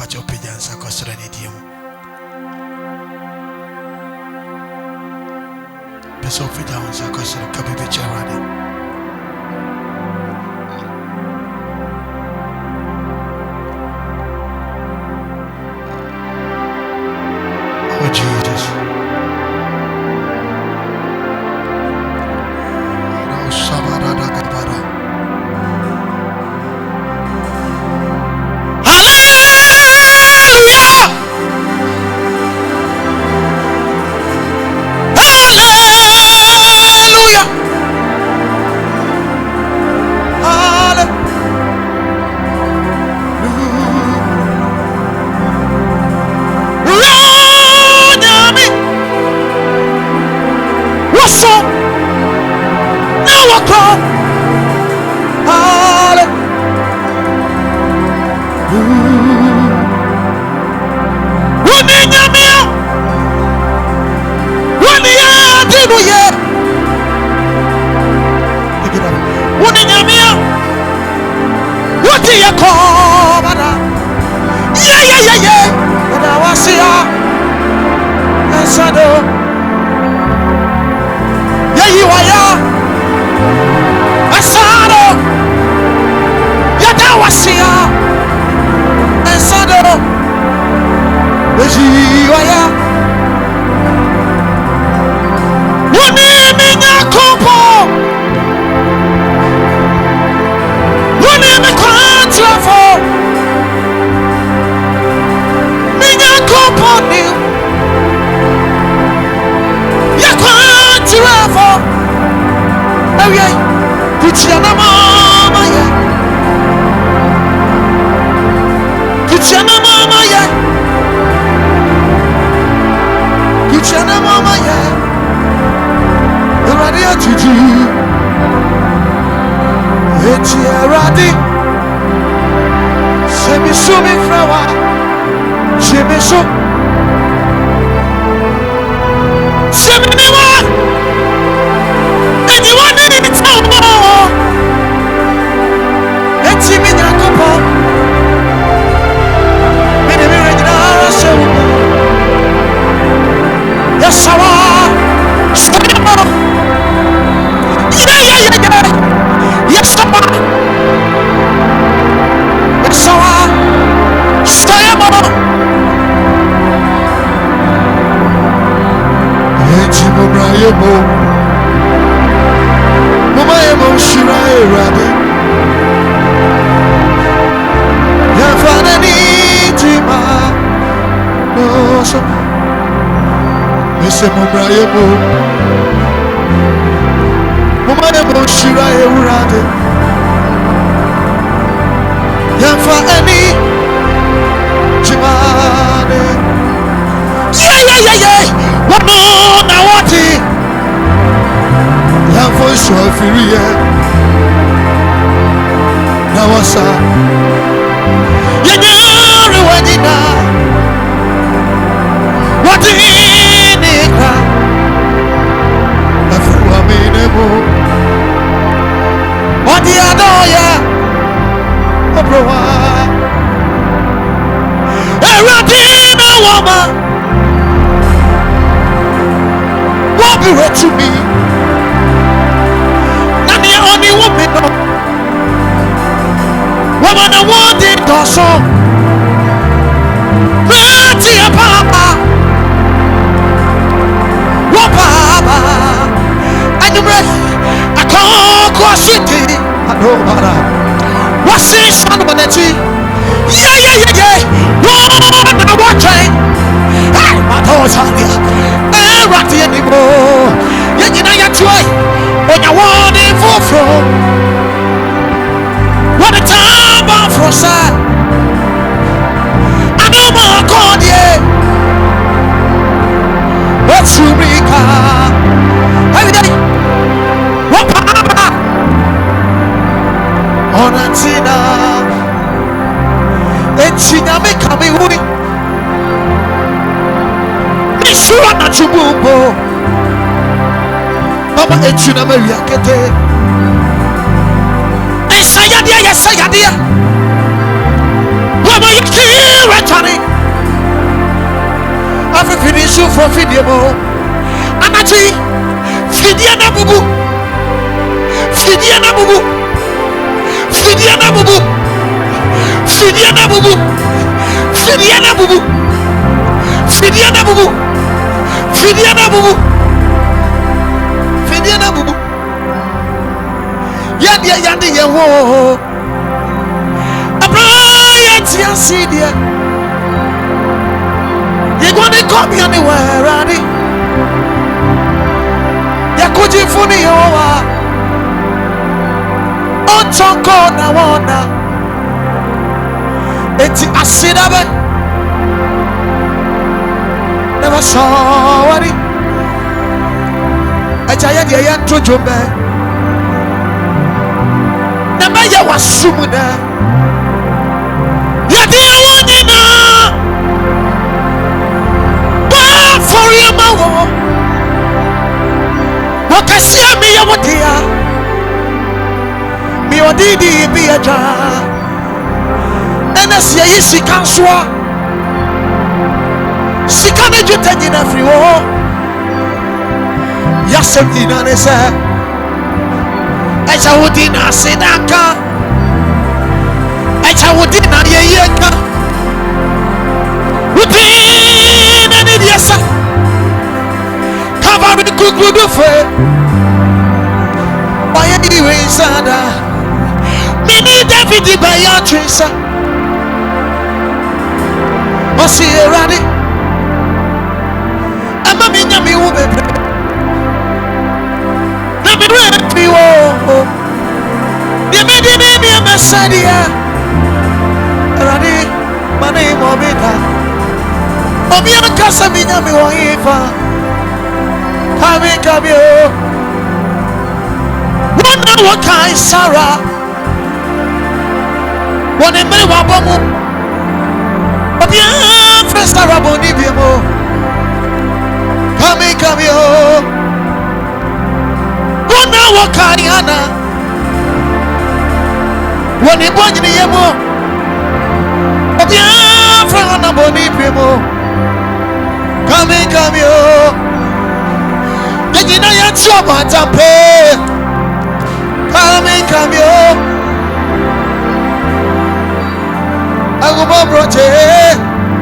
Pacho Pijansa Costranitium. Peso Pijansa Costran Capipicha. Oh Jesus. Oh Sabada Gabara. Hallelujah! Hallelujah! for video. Anachi, Fidiana Bubu, Fidiana Bubu, Fidiana Bubu, Fidiana Bubu, Fidiana Bubu, Fidiana Bubu, Fidiana Bubu, Fidiana Bubu. Yandi Yaho Abraham Tiasidia. You're going to come anywhere, Rani. Yakuji Funi Owa Ontonko Nawana Eti Asidabe Never saw it. I tell you, I to Jumbe. Nabaya was Sumuda. Yadiwanina Ba for your mouth. Wakasia mi ya wadia mi wadidi bi aja enasia yisi kanswa sikane juta nyina friwo yasemina nese echa wudina sedaka echa wudina yeyeka wudina ni diasa Kavari kukudu fe Baya iwe insada Mini David baya trisa Osi eradi Ama minya mi ubebe Na miwe piwo Yemedi nemi emesadia Eradi mani mobita Obi akasa minya mi waifa Come here. One what kind Sarah? One in my wabomu. But yeah, first Araboni bimo. Come here. One what kind Anna? One in Bonnie Yemo. But yeah, first Araboni bimo. Come here. Yina ya choma tape Come yo Agubo broche